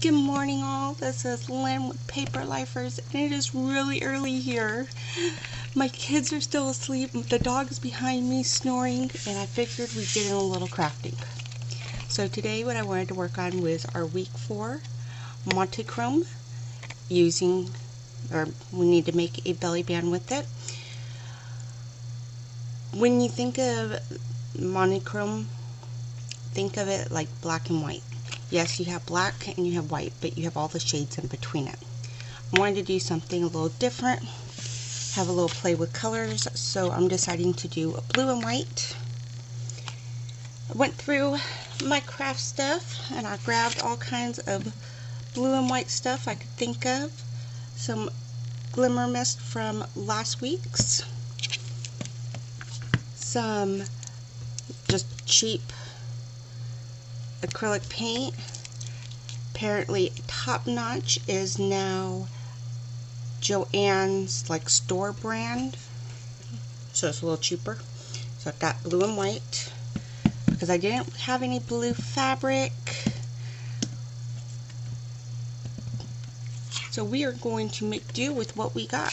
Good morning all, this is Lynn with Paper Lifers, and it is really early here. My kids are still asleep, the dog is behind me snoring, and I figured we'd get in a little crafting. So today what I wanted to work on was our week 4 monochrome, we need to make a belly band with it. When you think of monochrome, think of it like black and white. Yes, you have black and you have white, but you have all the shades in between it. I wanted to do something a little different, have a little play with colors, so I'm deciding to do a blue and white. I went through my craft stuff and I grabbed all kinds of blue and white stuff I could think of. Some glimmer mist from last week's, some just cheap acrylic paint. Apparently Top Notch is now Joann's like store brand, so it's a little cheaper. So I've got blue and white because I didn't have any blue fabric, so we are going to make do with what we got.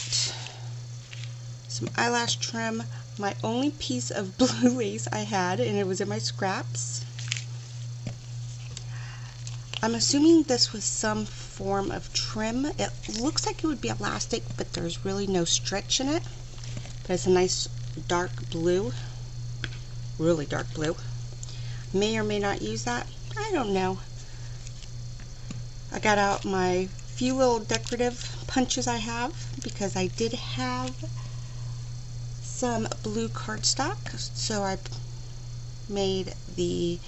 Some eyelash trim, my only piece of blue lace I had, and it was in my scraps. I'm assuming this was some form of trim. It looks like it would be elastic, but there's really no stretch in it. But it's a nice dark blue, really dark blue. May or may not use that, I don't know. I got out my few little decorative punches I have because I did have some blue cardstock, so I made the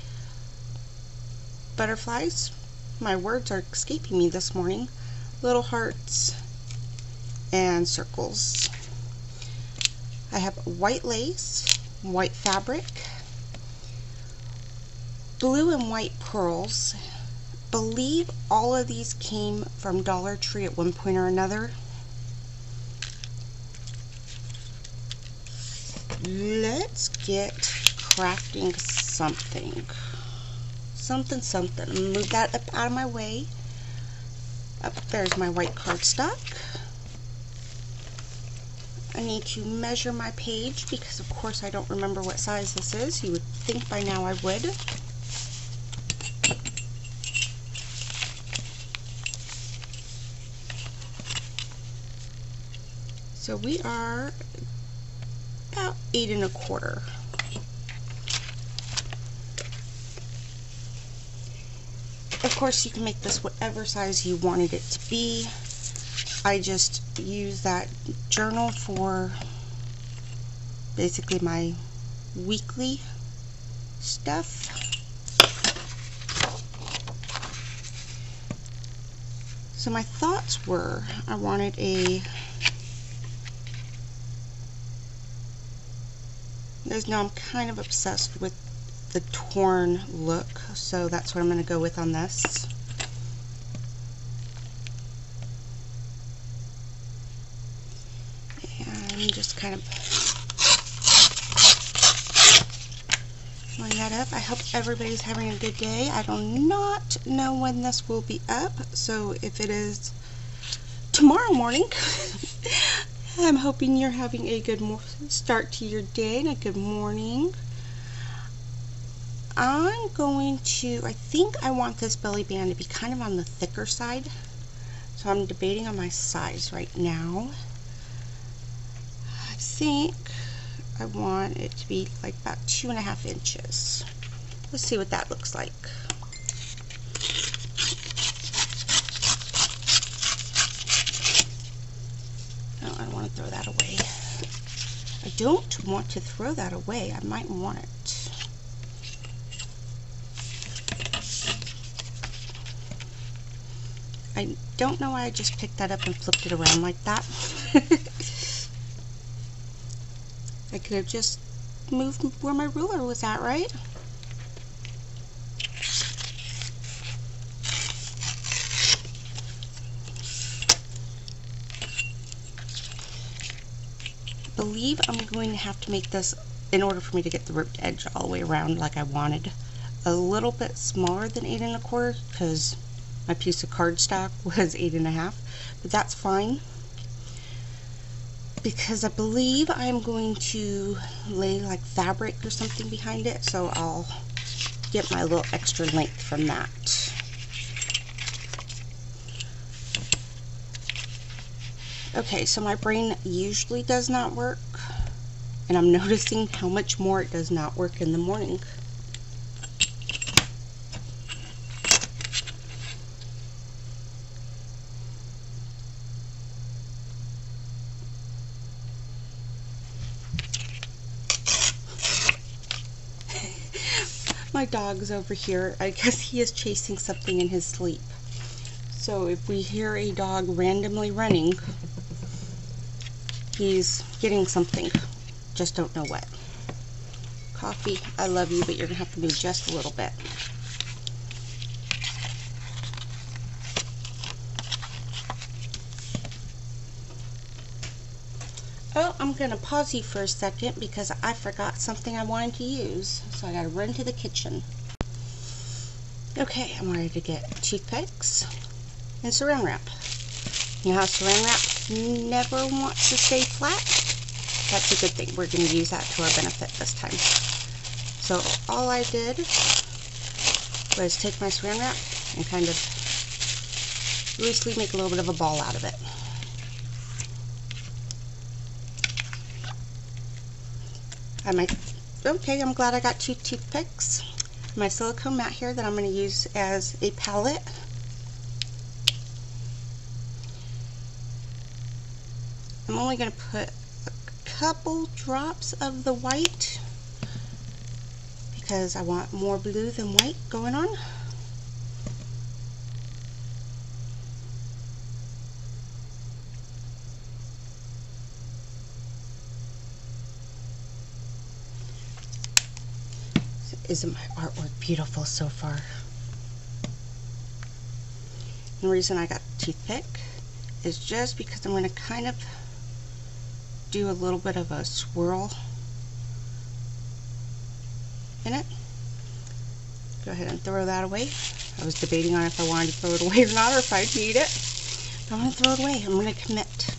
butterflies. My words are escaping me this morning. Little hearts and circles. I have white lace, white fabric, blue and white pearls. Believe all of these came from Dollar Tree at one point or another. Let's get crafting something. Something. I'm gonna move that up out of my way. Up there's my white cardstock. I need to measure my page because of course I don't remember what size this is. You would think by now I would. So we are about 8 1/4. Of course, you can make this whatever size you wanted it to be. I just use that journal for basically my weekly stuff. So my thoughts were, I wanted you guys know I'm kind of obsessed with the torn look, so that's what I'm going to go with on this. And just kind of line that up. I hope everybody's having a good day. I do not know when this will be up, so if it is tomorrow morning, I'm hoping you're having a good start to your day and a good morning. I think I want this belly band to be kind of on the thicker side, so I'm debating on my size right now. I think I want it to be like about 2.5 inches. Let's see what that looks like. Oh, I don't want to throw that away. I don't want to throw that away. I might want it. I don't know why I just picked that up and flipped it around like that. I could have just moved where my ruler was at, right? I believe I'm going to have to make this, in order for me to get the ripped edge all the way around like I wanted, a little bit smaller than 8 1/4, because My piece of cardstock was 8.5, but that's fine because I believe I'm going to lay like fabric or something behind it, so I'll get my little extra length from that. Okay, so my brain usually does not work, and I'm noticing how much more it does not work in the morning. My dog's over here. I guess he is chasing something in his sleep. So if we hear a dog randomly running, he's getting something. Just don't know what. Coffee, I love you, but you're going to have to move just a little bit. Oh, I'm going to pause you for a second because I forgot something I wanted to use. So I got to run to the kitchen. Okay, I'm ready to get toothpicks and saran wrap. You know how saran wrap never wants to stay flat? That's a good thing. We're going to use that to our benefit this time. So all I did was take my saran wrap and kind of loosely make a little bit of a ball out of it. Okay, I'm glad I got 2 toothpicks. My silicone mat here that I'm going to use as a palette. I'm only going to put a couple drops of the white because I want more blue than white going on. Isn't my artwork beautiful so far? And the reason I got the toothpick is just because I'm going to kind of do a little bit of a swirl in it. Go ahead and throw that away. I was debating on if I wanted to throw it away or not, or if I'd need it. I'm going to throw it away. I'm going to commit.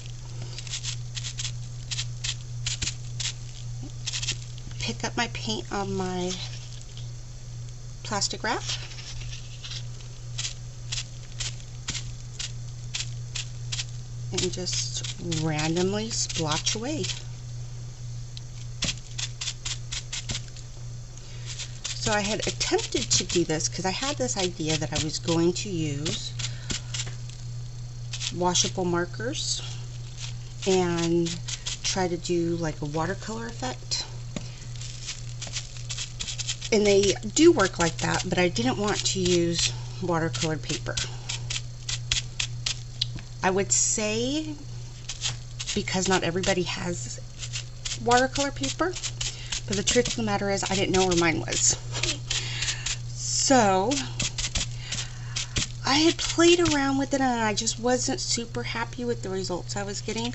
Pick up my paint on my plastic wrap. And just randomly splotch away. So I had attempted to do this because I had this idea that I was going to use washable markers and try to do like a watercolor effect. And they do work like that, but I didn't want to use watercolor paper. I would say, because not everybody has watercolor paper, but the truth of the matter is I didn't know where mine was. So I had played around with it and I just wasn't super happy with the results I was getting.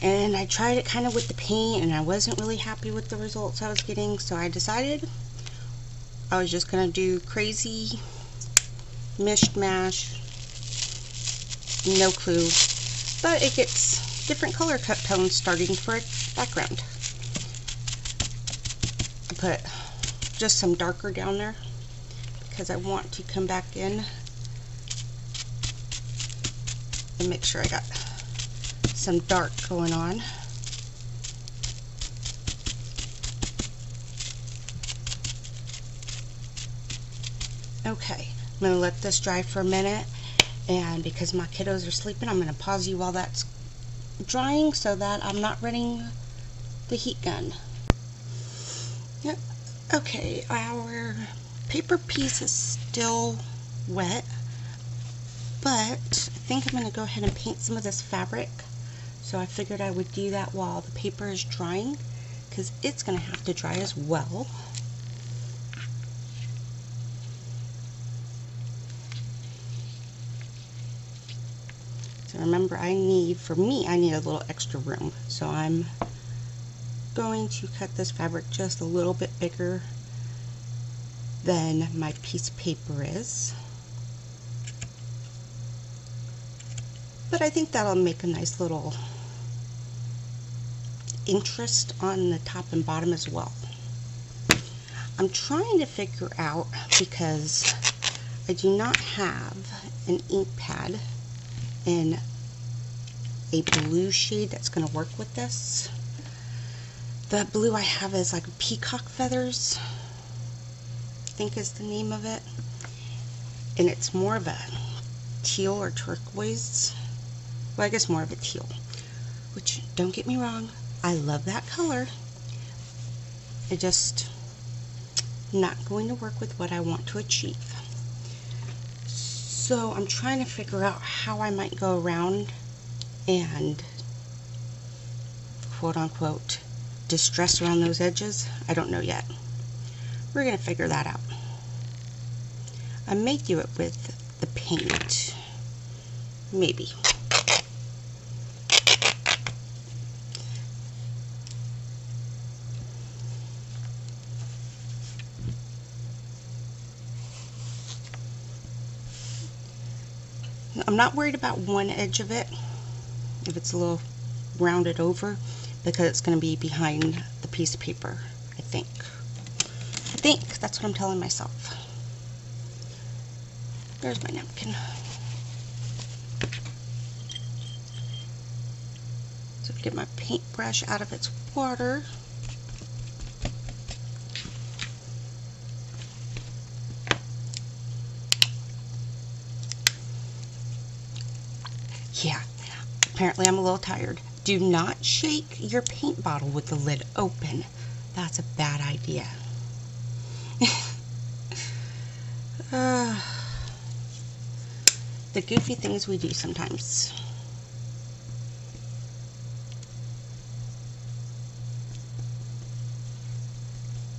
And I tried it kind of with the paint and I wasn't really happy with the results I was getting, so I decided I was just going to do crazy mishmash, no clue, but it gets different color tones starting for a background. I put just some darker down there because I want to come back in and make sure I got some dark going on. Okay, I'm going to let this dry for a minute, and because my kiddos are sleeping, I'm going to pause you while that's drying so that I'm not running the heat gun. Yep. Okay, our paper piece is still wet, but I think I'm going to go ahead and paint some of this fabric. So I figured I would do that while the paper is drying, because it's going to have to dry as well. So remember, for me, I need a little extra room. So I'm going to cut this fabric just a little bit bigger than my piece of paper is. But I think that'll make a nice little interest on the top and bottom as well. I'm trying to figure out, because I do not have an ink pad in a blue shade that's going to work with this. The blue I have is like peacock feathers, I think is the name of it. And it's more of a teal or turquoise. Well, I guess more of a teal. Which, don't get me wrong, I love that color. It just not going to work with what I want to achieve. So I'm trying to figure out how I might go around and quote unquote distress around those edges. I don't know yet. We're going to figure that out. I may do it with the paint. Maybe. I'm not worried about one edge of it, if it's a little rounded over, because it's going to be behind the piece of paper, I think. That's what I'm telling myself. There's my napkin. So get my paintbrush out of its water. Yeah, apparently I'm a little tired. Do not shake your paint bottle with the lid open. That's a bad idea. The goofy things we do sometimes.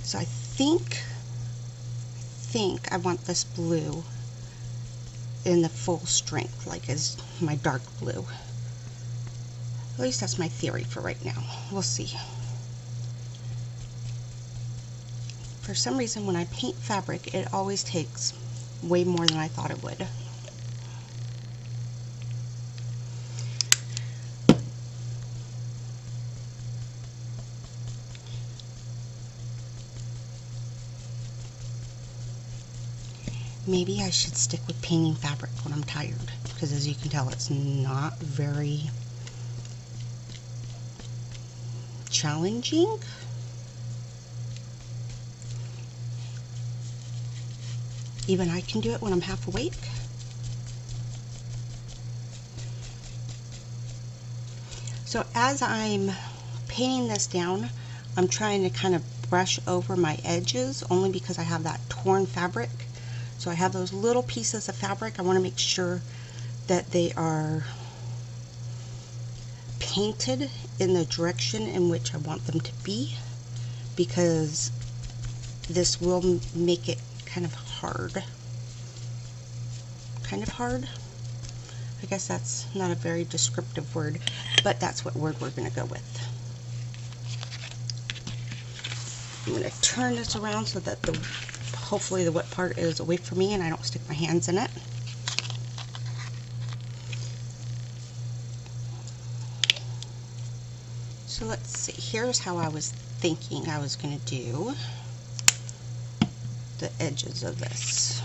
So I think I want this blue in the full strength, like as my dark blue. At least that's my theory for right now. We'll see. For some reason, when I paint fabric, it always takes way more than I thought it would. Maybe I should stick with painting fabric when I'm tired, because as you can tell, it's not very challenging. Even I can do it when I'm half awake. So as I'm painting this down, I'm trying to kind of brush over my edges, only because I have that torn fabric. So I have those little pieces of fabric. I want to make sure that they are painted in the direction in which I want them to be, because this will make it kind of hard. I guess that's not a very descriptive word, but that's what word we're going to go with. I'm going to turn this around so that hopefully the wet part is away from me and I don't stick my hands in it. So let's see, here's how I was thinking I was going to do the edges of this.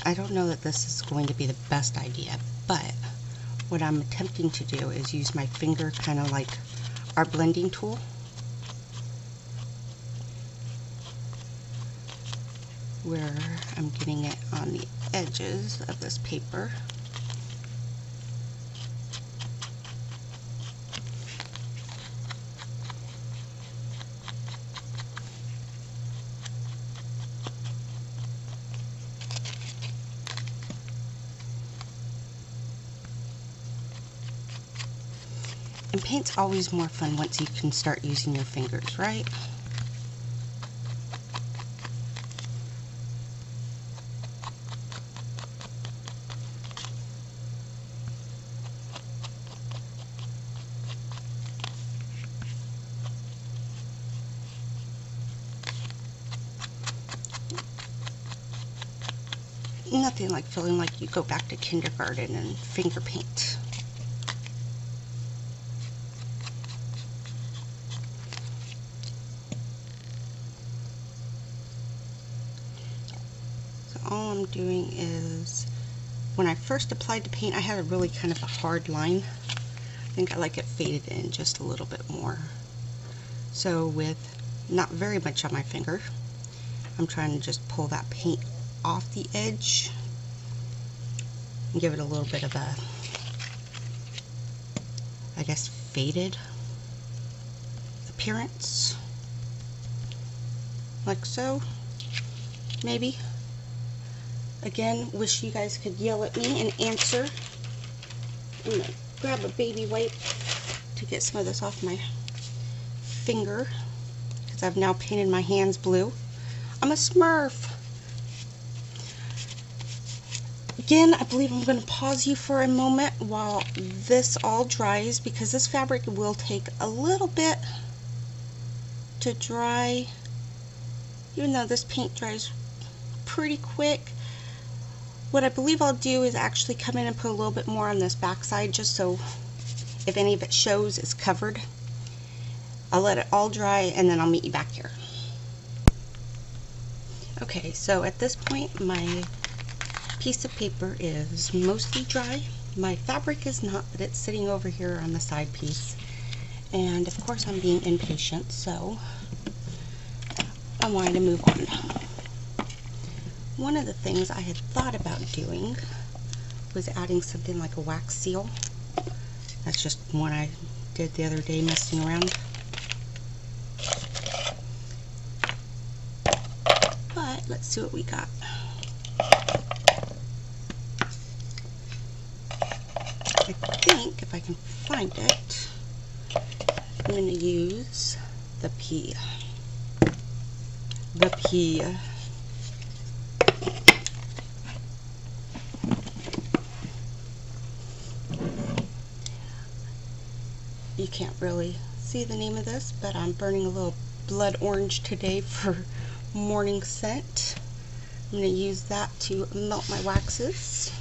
I don't know that this is going to be the best idea, but what I'm attempting to do is use my finger kind of like our blending tool. Where I'm getting it on the edges of this paper. And paint's always more fun once you can start using your fingers, right? nothing like feeling like you go back to kindergarten and finger paint. So all I'm doing is, when I first applied the paint, I had a really kind of a hard line. I think I like it faded in just a little bit more. So with not very much on my finger, I'm trying to just pull that paint off the edge and give it a little bit of a, I guess, faded appearance. Like so, maybe. Again, wish you guys could yell at me and answer. I'm going to grab a baby wipe to get some of this off my finger, because I've now painted my hands blue. I'm a Smurf. Again, I believe I'm going to pause you for a moment while this all dries, because this fabric will take a little bit to dry, even though this paint dries pretty quick. What I believe I'll do is actually come in and put a little bit more on this back side, just so if any of it shows, it's covered. I'll let it all dry and then I'll meet you back here. Okay, so at this point my piece of paper is mostly dry. My fabric is not, but it's sitting over here on the side piece. And of course I'm being impatient, so I wanted to move on. One of the things I had thought about doing was adding something like a wax seal. That's just one I did the other day messing around. But let's see what we got. I think if I can find it, I'm going to use the P. The P. You can't really see the name of this, but I'm burning a little blood orange today for morning scent. I'm going to use that to melt my waxes.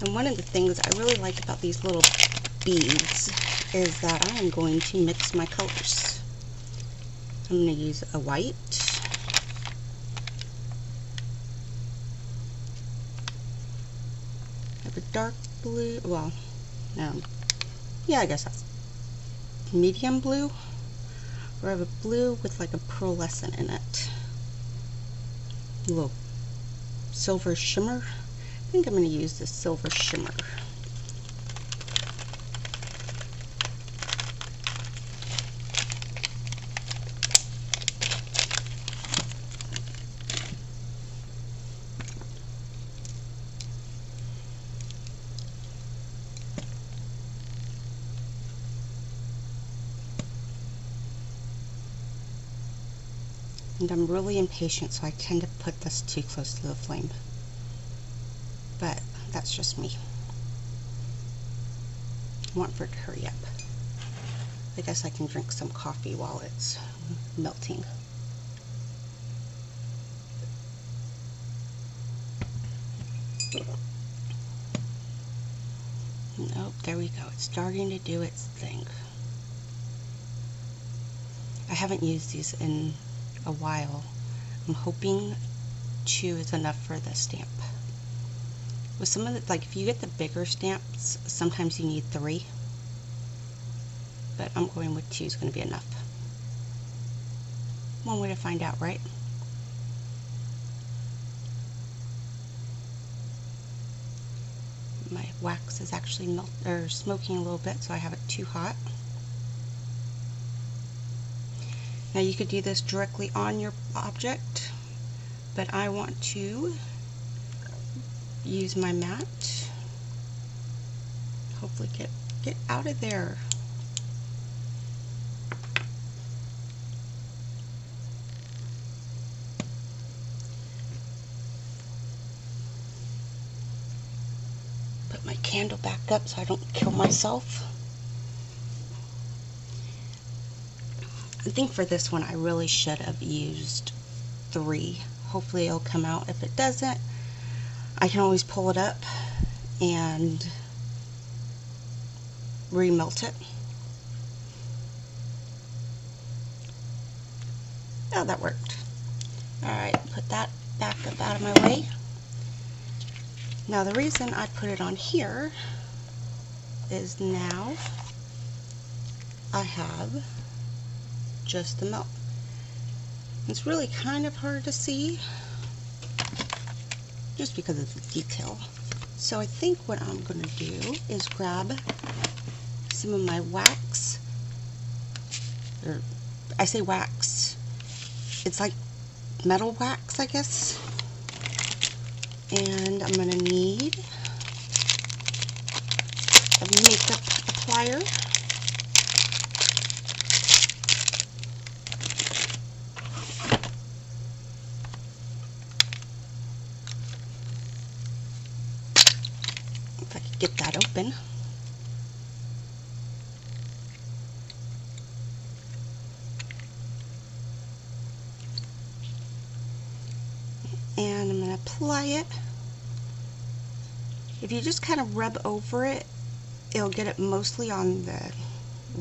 And one of the things I really like about these little beads is that I am going to mix my colors. I'm going to use a white, a dark blue, well, no, yeah, I guess that's medium blue, or I have a blue with like a pearlescent in it, a little silver shimmer. I think I'm going to use this silver shimmer. And I'm really impatient, so I tend to put this too close to the flame. But that's just me. I want for it to hurry up. I guess I can drink some coffee while it's melting. Nope, there we go. It's starting to do its thing. I haven't used these in a while. I'm hoping 2 is enough for the stamp. With some of the, like if you get the bigger stamps, sometimes you need 3. But I'm going with 2 is going to be enough. One way to find out, right? My wax is actually smoking a little bit, so I have it too hot. Now you could do this directly on your object, but I want to use my mat. Hopefully get out of there. Put my candle back up so I don't kill myself. I think for this one I really should have used 3. Hopefully it'll come out. If it doesn't, I can always pull it up and remelt it. Oh, that worked. Alright, put that back up out of my way. Now the reason I put it on here is now I have just the melt. It's really kind of hard to see just because of the detail. So I think what I'm going to do is grab some of my wax, or I say wax, it's like metal wax, I guess, and I'm going to need a makeup applier. If I could get that open. And I'm going to apply it. If you just kind of rub over it, it'll get it mostly on the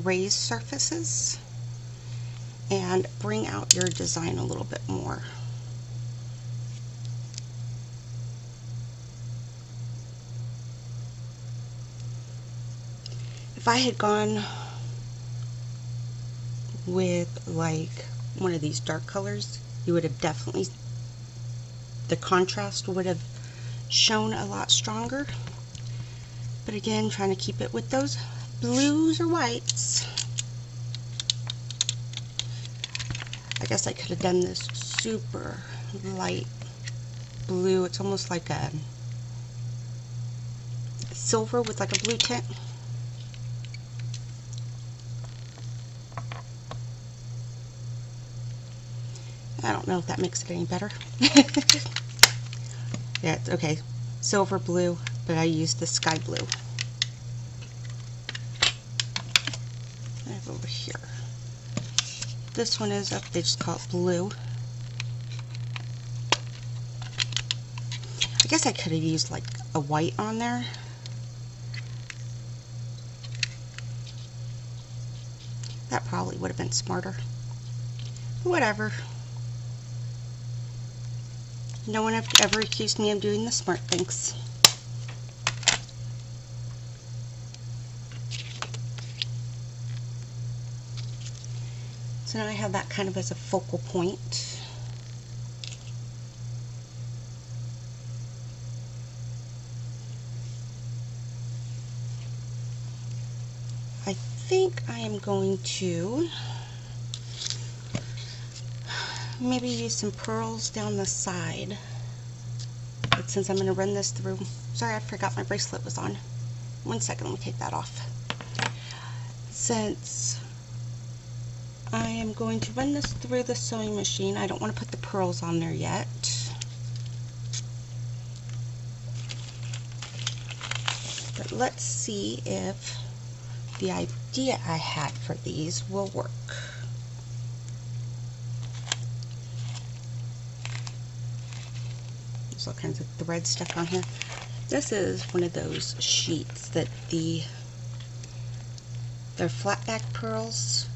raised surfaces and bring out your design a little bit more. If I had gone with like one of these dark colors, you would have definitely, the contrast would have shown a lot stronger. But again, trying to keep it with those blues or whites. I guess I could have done this super light blue. It's almost like a silver with like a blue tint. I don't know if that makes it any better. Yeah, it's okay. Silver blue, but I used the sky blue. I have over here. This one is up, they just call it blue. I guess I could have used like a white on there. That probably would have been smarter. Whatever. No one ever accused me of doing the smart things. So now I have that kind of as a focal point. I think I am going to maybe use some pearls down the side. But since I'm going to run this through, sorry, I forgot my bracelet was on. One second, let me take that off. Since I am going to run this through the sewing machine, I don't want to put the pearls on there yet. But let's see if the idea I had for these will work. There's all kinds of thread stuck on here. This is one of those sheets that they're flat back pearls,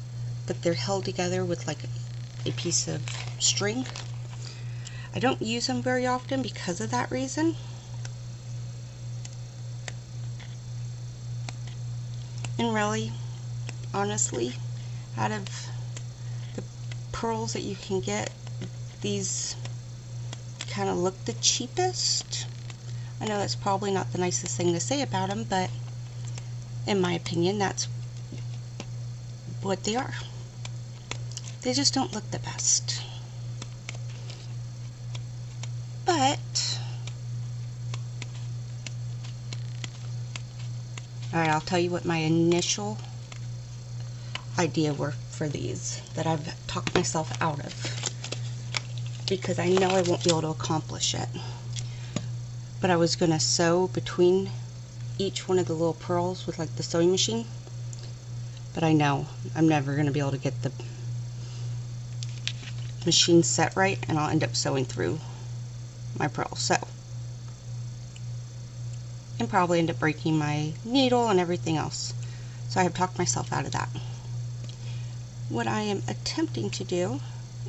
but they're held together with like a piece of string. I don't use them very often because of that reason. And really, honestly, out of the pearls that you can get, these kind of look the cheapest. I know that's probably not the nicest thing to say about them, but in my opinion, that's what they are. They just don't look the best. But, alright, I'll tell you what my initial idea were for these that I've talked myself out of, because I know I won't be able to accomplish it. But I was going to sew between each one of the little pearls with like the sewing machine. But I know I'm never going to be able to get the machine set right, and I'll end up sewing through my pearls. So, and probably end up breaking my needle and everything else. So I have talked myself out of that. What I am attempting to do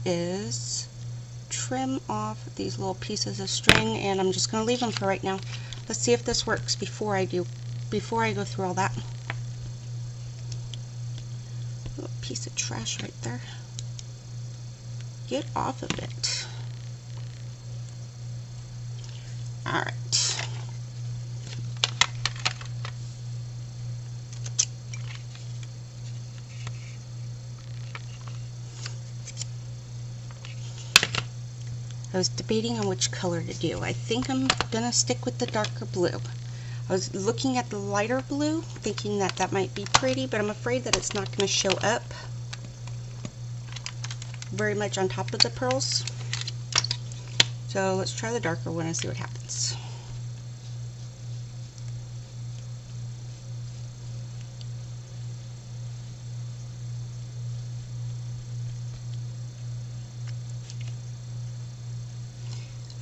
is trim off these little pieces of string, and I'm just going to leave them for right now. Let's see if this works before I go through all that. Little piece of trash right there. Get off of it. Alright. I was debating on which color to do. I think I'm gonna stick with the darker blue. I was looking at the lighter blue, thinking that that might be pretty, but I'm afraid that it's not gonna show up very much on top of the pearls. So let's try the darker one and see what happens.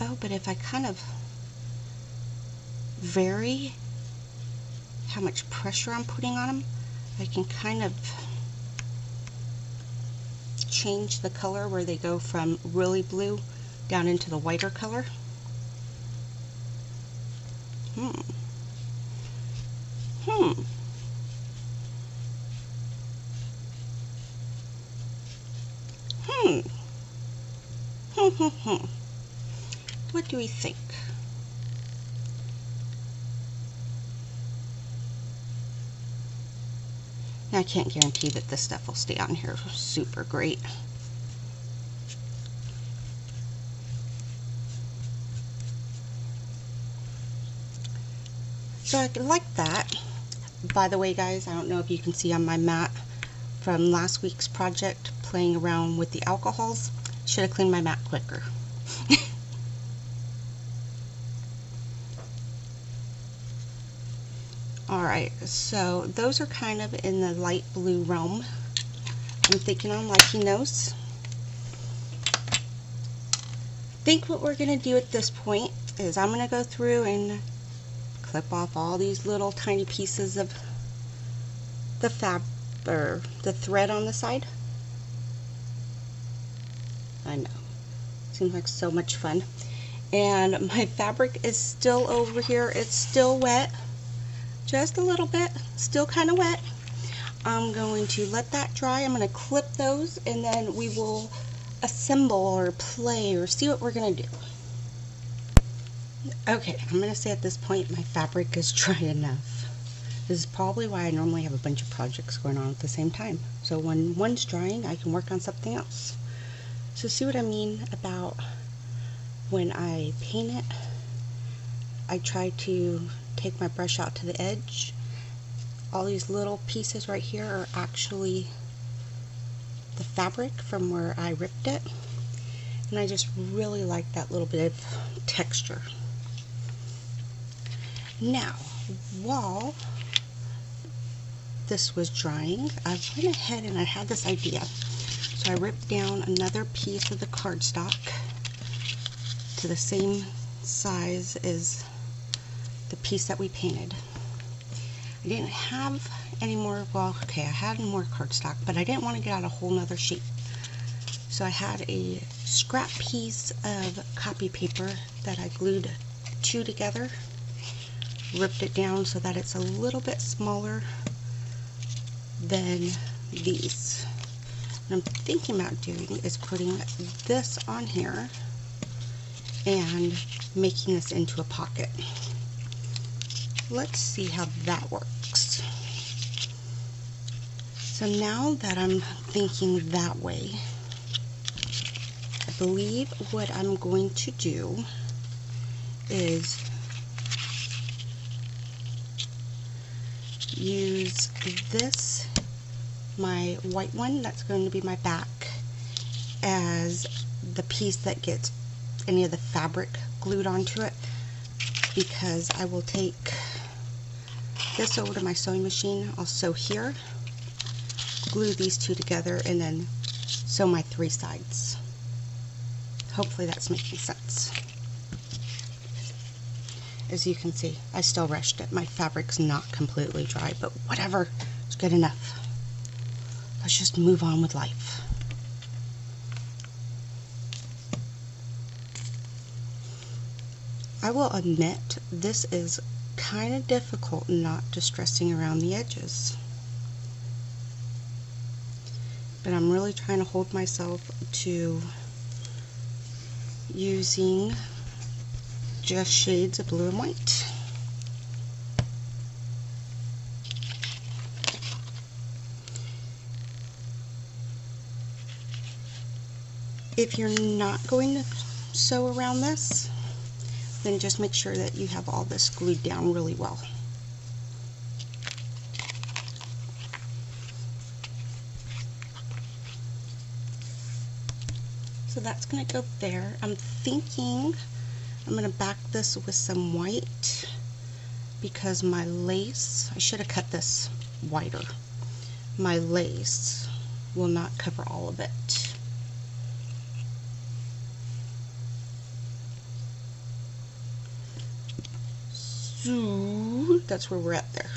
Oh, but if I kind of vary how much pressure I'm putting on them, I can kind of change the color where they go from really blue down into the whiter color. What do we think? Now, I can't guarantee that this stuff will stay on here super great. So I like that. By the way, guys, I don't know if you can see on my mat from last week's project playing around with the alcohols. Should have cleaned my mat quicker. Alright, so those are kind of in the light blue realm. I'm thinking on liking those. I think what we're going to do at this point is I'm going to go through and clip off all these little tiny pieces of the the thread on the side. I know, seems like so much fun. And my fabric is still over here. It's still wet, just a little bit, still kind of wet. I'm going to let that dry. I'm going to clip those, and then we will assemble or play or see what we're going to do. Okay, I'm going to say at this point my fabric is dry enough. This is probably why I normally have a bunch of projects going on at the same time. So when one's drying, I can work on something else. So see what I mean about when I paint it, I try to take my brush out to the edge. All these little pieces right here are actually the fabric from where I ripped it. And I just really like that little bit of texture. Now, while this was drying, I went ahead and I had this idea. So I ripped down another piece of the cardstock to the same size as the piece that we painted. I didn't have any more, well, okay, I had more cardstock, but I didn't want to get out a whole nother sheet. So I had a scrap piece of copy paper that I glued two together, ripped it down so that it's a little bit smaller than these. What I'm thinking about doing is putting this on here and making this into a pocket. Let's see how that works. So now that I'm thinking that way, I believe what I'm going to do is use this, my white one that's going to be my back, as the piece that gets any of the fabric glued onto it, because I will take this over to my sewing machine. I'll sew here, glue these two together, and then sew my three sides. Hopefully that's making sense. As you can see, I still rushed it. My fabric's not completely dry, but whatever, it's good enough. Let's just move on with life. I will admit, this is kind of difficult not distressing around the edges. But I'm really trying to hold myself to using just shades of blue and white. If you're not going to sew around this, then just make sure that you have all this glued down really well. So that's going to go there. I'm thinking I'm going to back this with some white because my lace, I should have cut this wider. My lace will not cover all of it. So that's where we're at there.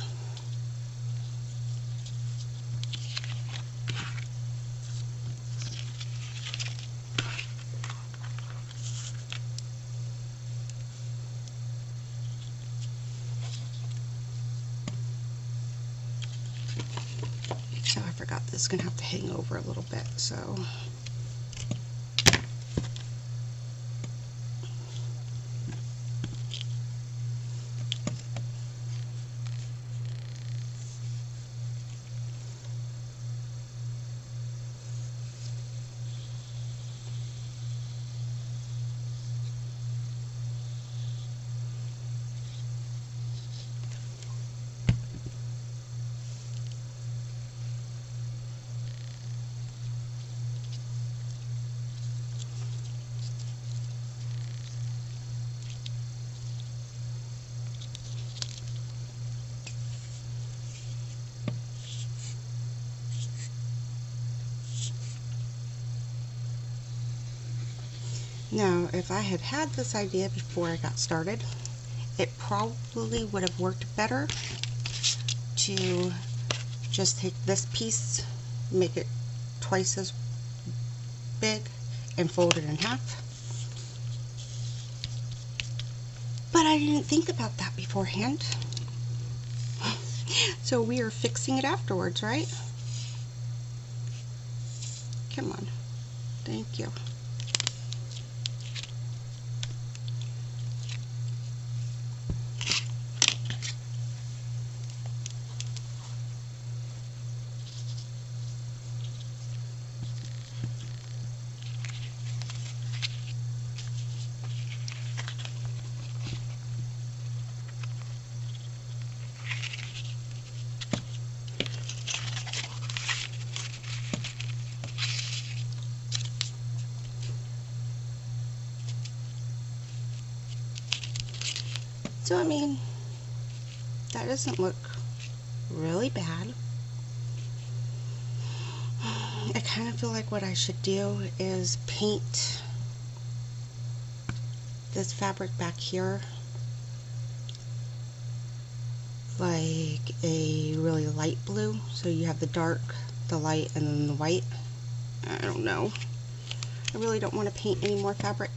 So I forgot this is going to have to hang over a little bit, so now, if I had had this idea before I got started, it probably would have worked better to just take this piece, make it twice as big, and fold it in half. But I didn't think about that beforehand. So we are fixing it afterwards, right? Come on. Thank you. So, I mean, that doesn't look really bad. I kind of feel like what I should do is paint this fabric back here like a really light blue. So you have the dark, the light, and then the white. I don't know. I really don't want to paint any more fabric.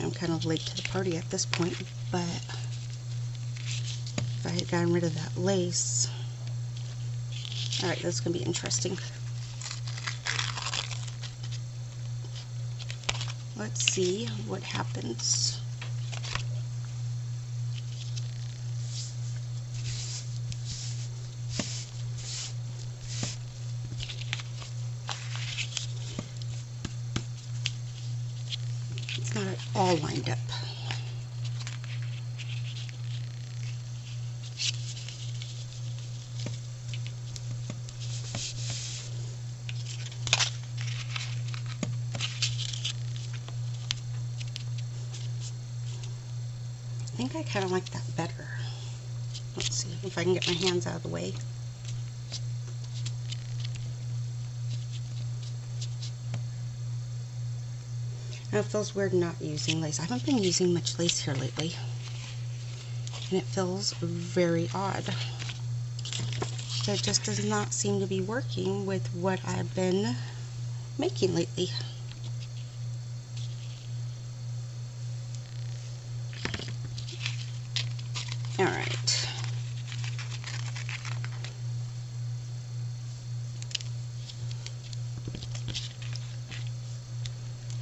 I'm kind of late to the party at this point, but if I had gotten rid of that lace. Alright, that's going to be interesting. Let's see what happens. It's not at all lined up. think I kind of like that better. Let's see if I can get my hands out of the way. Now it feels weird not using lace. I haven't been using much lace here lately, and it feels very odd. It just does not seem to be working with what I've been making lately. Alright.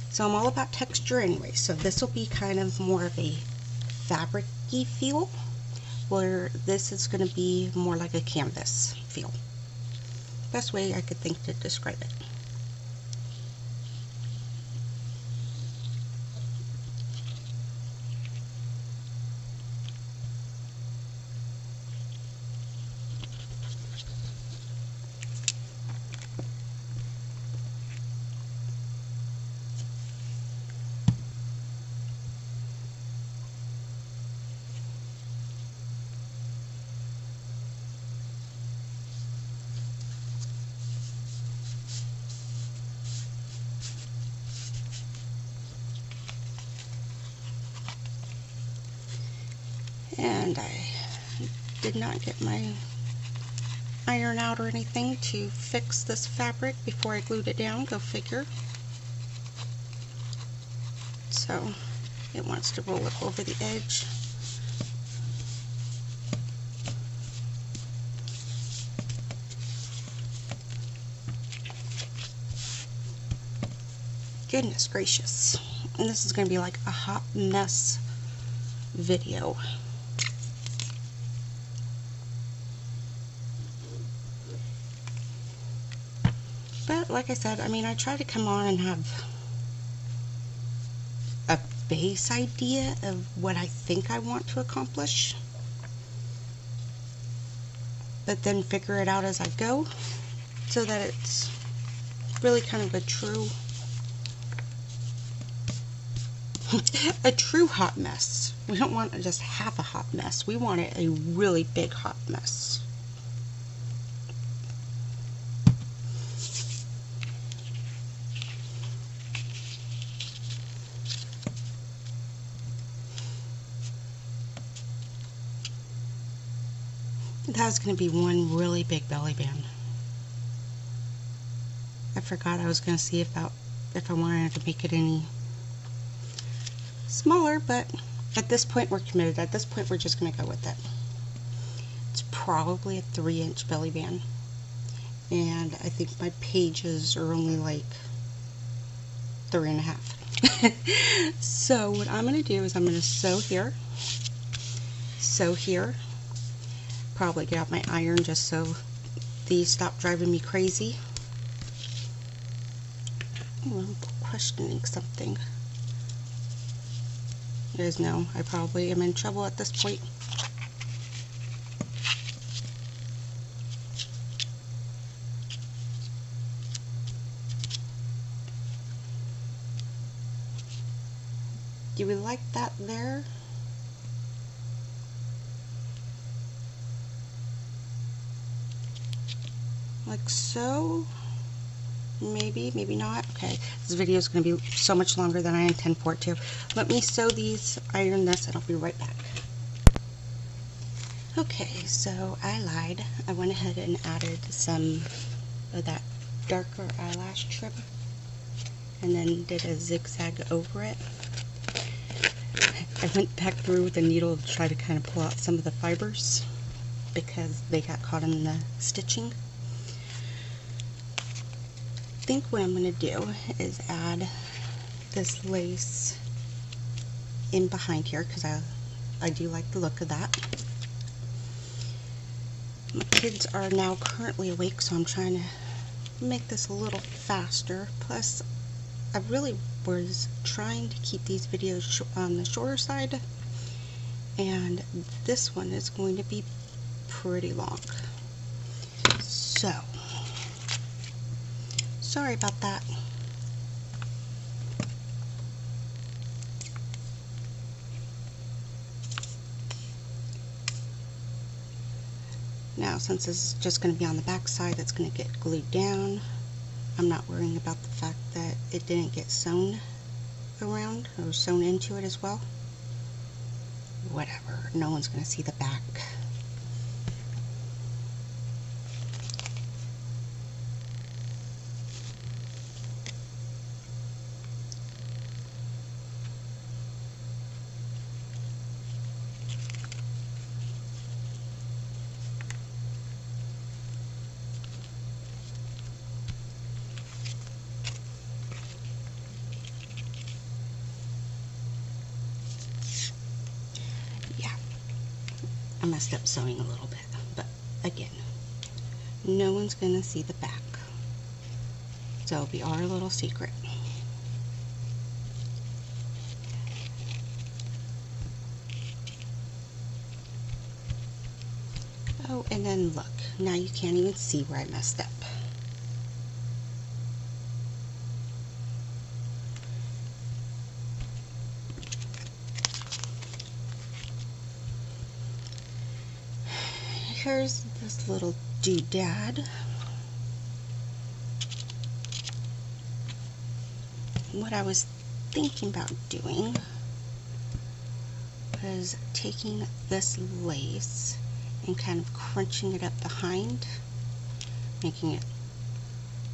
So I'm all about texture anyway, so this will be kind of more of a fabric-y feel, where this is going to be more like a canvas feel. Best way I could think to describe it. And I did not get my iron out or anything to fix this fabric before I glued it down, go figure. So it wants to roll up over the edge. Goodness gracious. And this is going to be like a hot mess video. But like I said, I mean, I try to come on and have a base idea of what I think I want to accomplish, but then figure it out as I go, so that it's really kind of a true hot mess. We don't want to just have a hot mess. We want it a really big hot mess. That's going to be one really big belly band. I forgot I was going to see if I wanted to make it any smaller, but at this point we're committed. At this point we're just going to go with it. It's probably a 3-inch belly band, and I think my pages are only like 3.5. So what I'm going to do is I'm going to sew here, probably get out my iron just so these stop driving me crazy. Oh, I'm questioning something. You guys know I probably am in trouble at this point. Do we like that there? Like so? Maybe, maybe not. Okay, this video is going to be so much longer than I intend for it to. Let me sew these, iron this, and I'll be right back. Okay, so I lied. I went ahead and added some of that darker eyelash trim, and then did a zigzag over it. I went back through with the needle to try to kind of pull out some of the fibers because they got caught in the stitching. I think what I'm going to do is add this lace in behind here because I do like the look of that. My kids are now currently awake, so I'm trying to make this a little faster. Plus, I really was trying to keep these videos on the shorter side, and this one is going to be pretty long. So, sorry about that. Now, since this is just going to be on the back side, that's going to get glued down. I'm not worrying about the fact that it didn't get sewn around or sewn into it as well. Whatever, no one's going to see the back. I messed up sewing a little bit, but again, no one's going to see the back, so it'll be our little secret. Oh, and then look, now you can't even see where I messed up. Here's this little doodad. What I was thinking about doing was taking this lace and kind of crunching it up behind, making it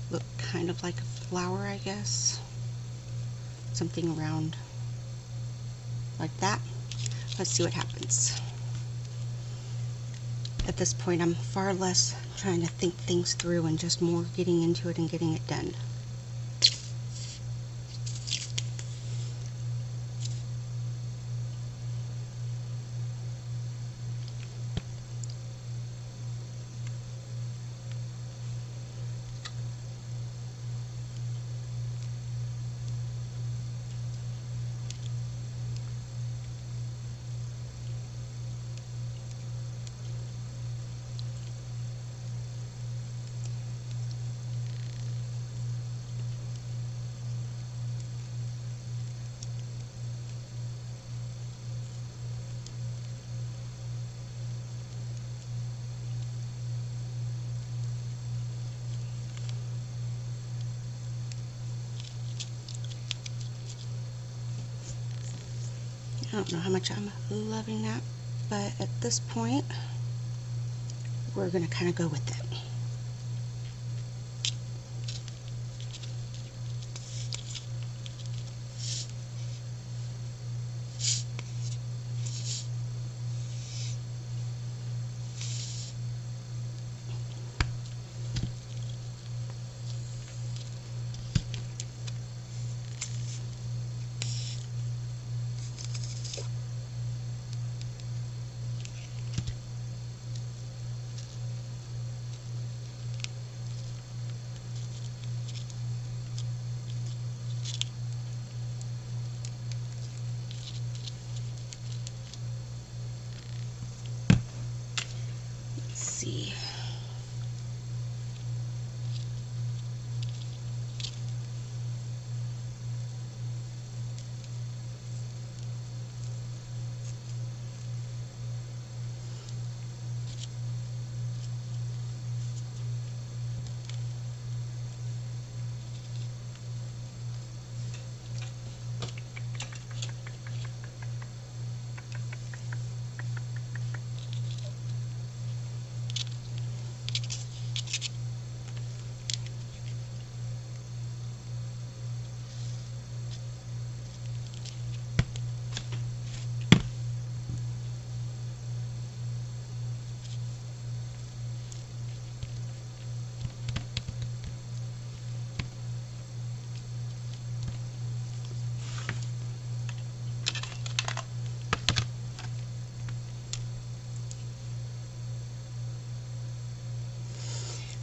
look kind of like a flower, I guess. Something around like that. Let's see what happens. At this point, I'm far less trying to think things through and just more getting into it and getting it done. I don't know how much I'm loving that, but at this point, we're going to kind of go with it. See.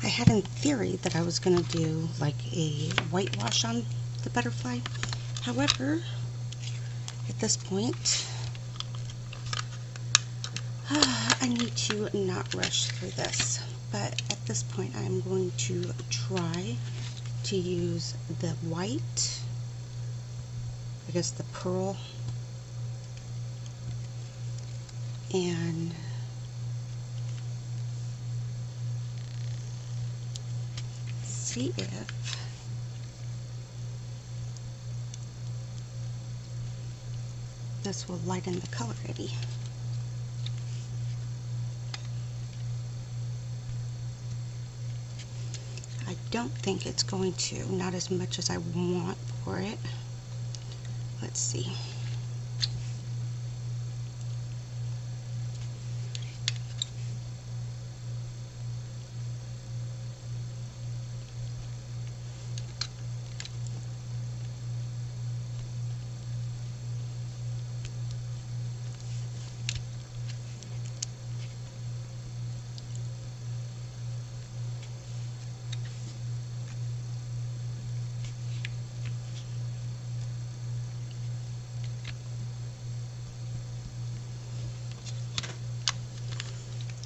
I had in theory that I was going to do like a whitewash on the butterfly. However, at this point, I need to not rush through this. But at this point, I'm going to try to use the white, I guess the pearl, and see if this will lighten the color any. I don't think it's going to, not as much as I want for it. Let's see.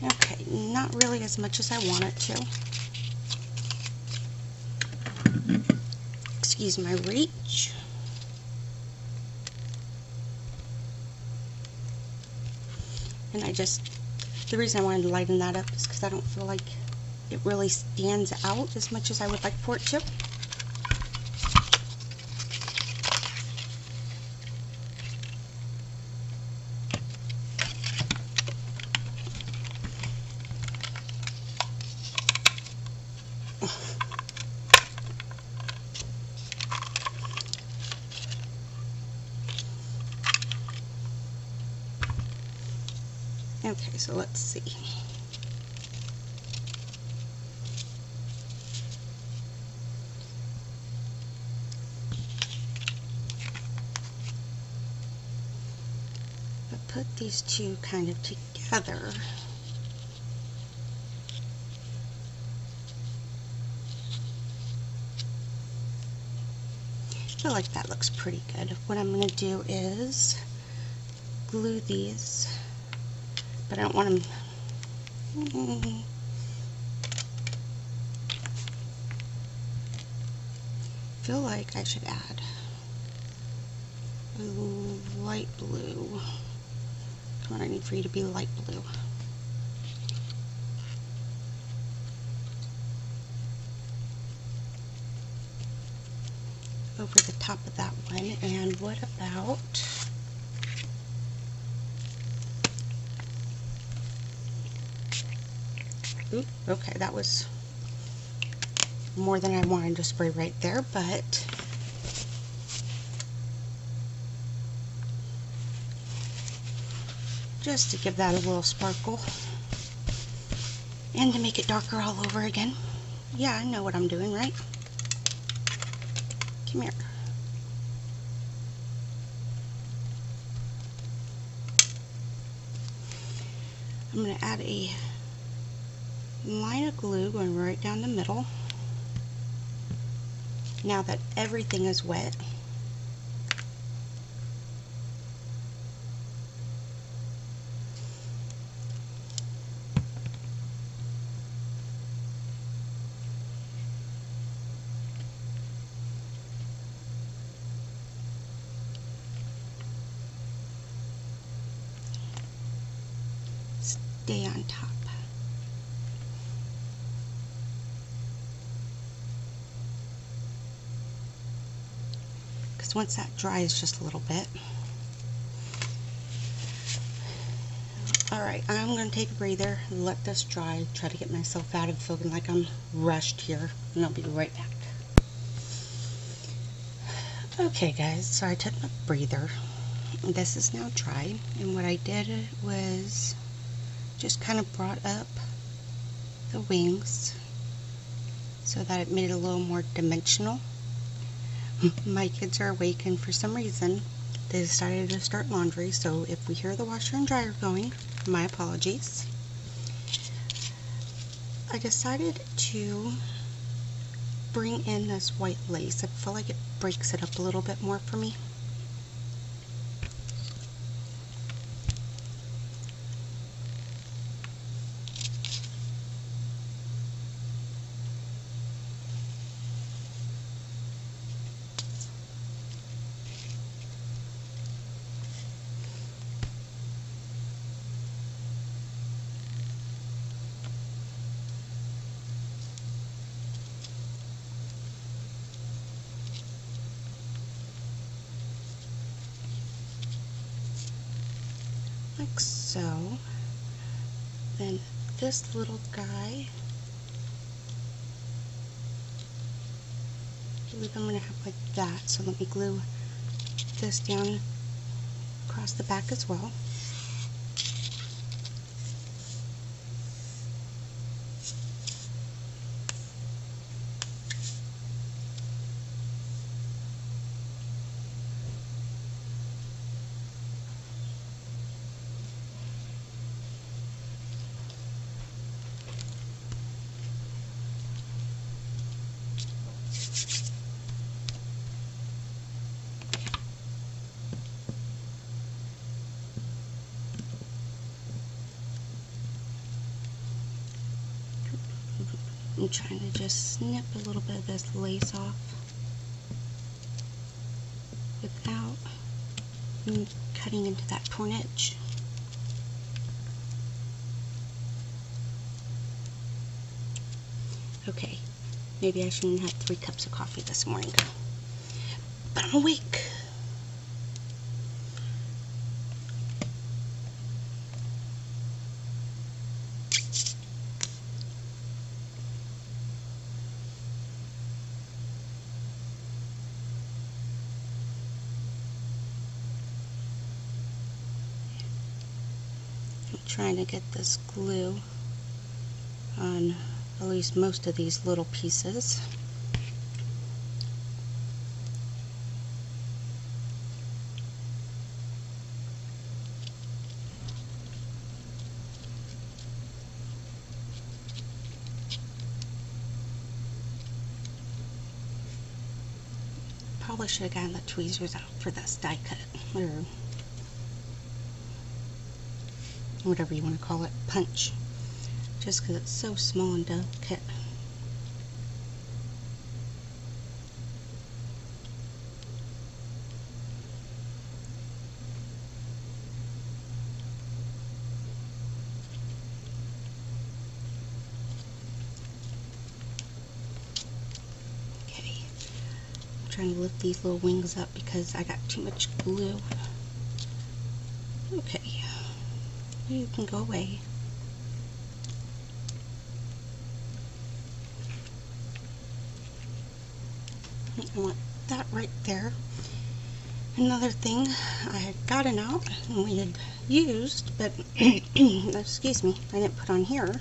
Okay, not really as much as I want it to. Excuse my reach. And the reason I wanted to lighten that up is because I don't feel like it really stands out as much as I would like for it to. Okay, so let's see. But put these two kind of together. I feel like that looks pretty good. What I'm going to do is glue these, but I don't want them. I feel like I should add a light blue. Come on, I need for you to be light blue. Over the top of that one. And what about okay, that was more than I wanted to spray right there, but just to give that a little sparkle and to make it darker all over again. Yeah, I know what I'm doing, right? Come here. I'm going to add a line of glue going right down the middle. Now that everything is wet, stay on top. Because once that dries just a little bit. Alright, I'm going to take a breather, let this dry, try to get myself out of feeling like I'm rushed here, and I'll be right back. Okay guys, so I took my breather. This is now dry, and what I did was just kind of brought up the wings so that it made it a little more dimensional. My kids are awake, and for some reason they decided to start laundry, so if we hear the washer and dryer going, my apologies. I decided to bring in this white lace. I feel like it breaks it up a little bit more for me. like so. Then this little guy, I believe I'm going to have like that. So let me glue this down across the back as well. I'm trying to just snip a little bit of this lace off without cutting into that torn edge. Okay, maybe I shouldn't have 3 cups of coffee this morning, but I'm awake. Trying to get this glue on at least most of these little pieces. Probably should have gotten the tweezers out for this die cut, or whatever you want to call it, punch, just because it's so small and delicate. Okay, I'm trying to lift these little wings up because I got too much glue. Okay. You can go away. I want that right there. Another thing I had gotten out and we had used, but excuse me, I didn't put on here,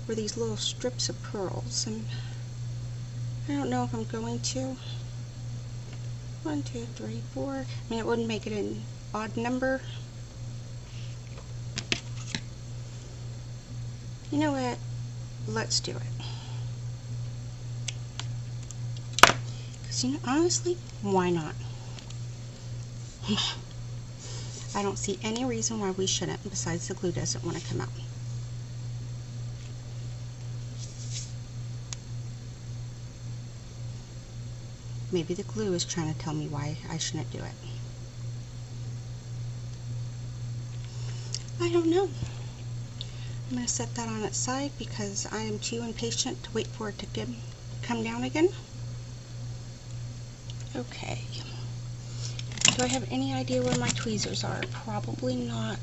were these little strips of pearls. And I don't know if I'm going to. 1, 2, 3, 4. I mean, it wouldn't make it an odd number. You know what? Let's do it. Because, you know, honestly, why not? I don't see any reason why we shouldn't, besides the glue doesn't want to come out. Maybe the glue is trying to tell me why I shouldn't do it. I don't know. I'm going to set that on its side because I am too impatient to wait for it to come down again. Okay. Do I have any idea where my tweezers are? Probably not.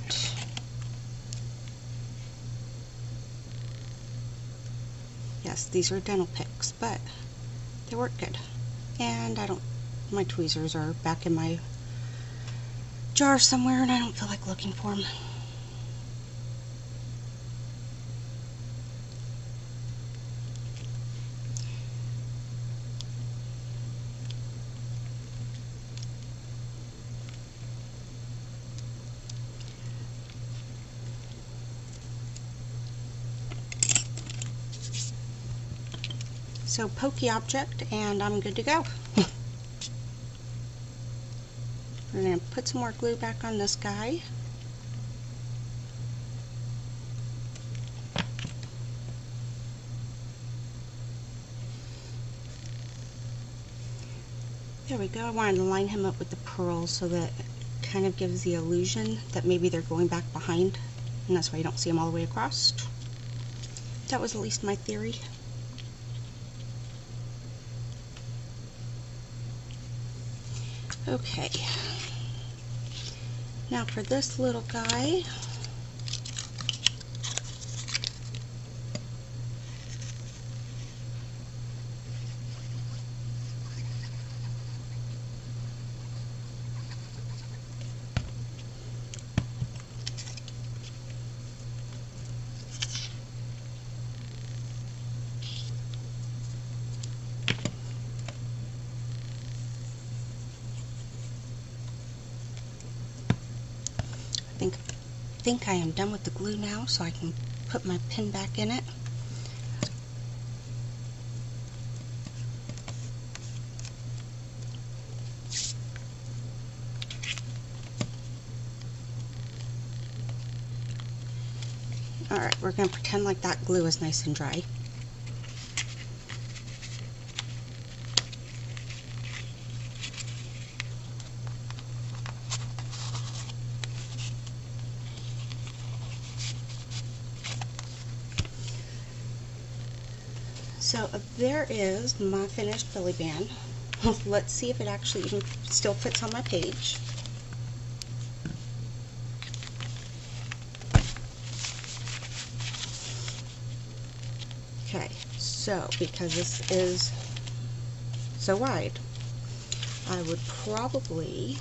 Yes, these are dental picks, but they work good. And my tweezers are back in my jar somewhere and I don't feel like looking for them. So pokey object, and I'm good to go. We're going to put some more glue back on this guy. There we go. I wanted to line him up with the pearls so that it kind of gives the illusion that maybe they're going back behind, and that's why you don't see them all the way across. That was at least my theory. Okay, Now for this little guy, I think I am done with the glue now, so I can put my pin back in it. Alright, we're going to pretend like that glue is nice and dry. So there is my finished belly band. Let's see if it actually even still fits on my page. Okay, so because this is so wide, I would probably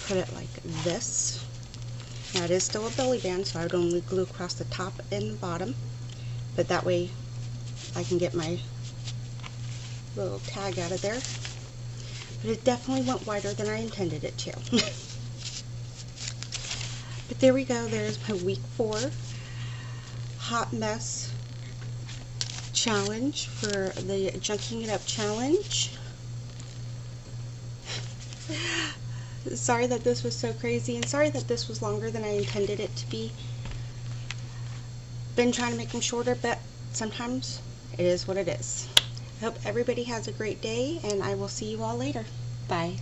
put it like this. Now it is still a belly band, so I would only glue across the top and the bottom. But that way I can get my little tag out of there. But it definitely went wider than I intended it to. But there we go. There's my week 4 hot mess challenge for the Junking It Up challenge. Sorry that this was so crazy, and sorry that this was longer than I intended it to be. Been trying to make them shorter, but sometimes it is what it is. I hope everybody has a great day, and I will see you all later. Bye.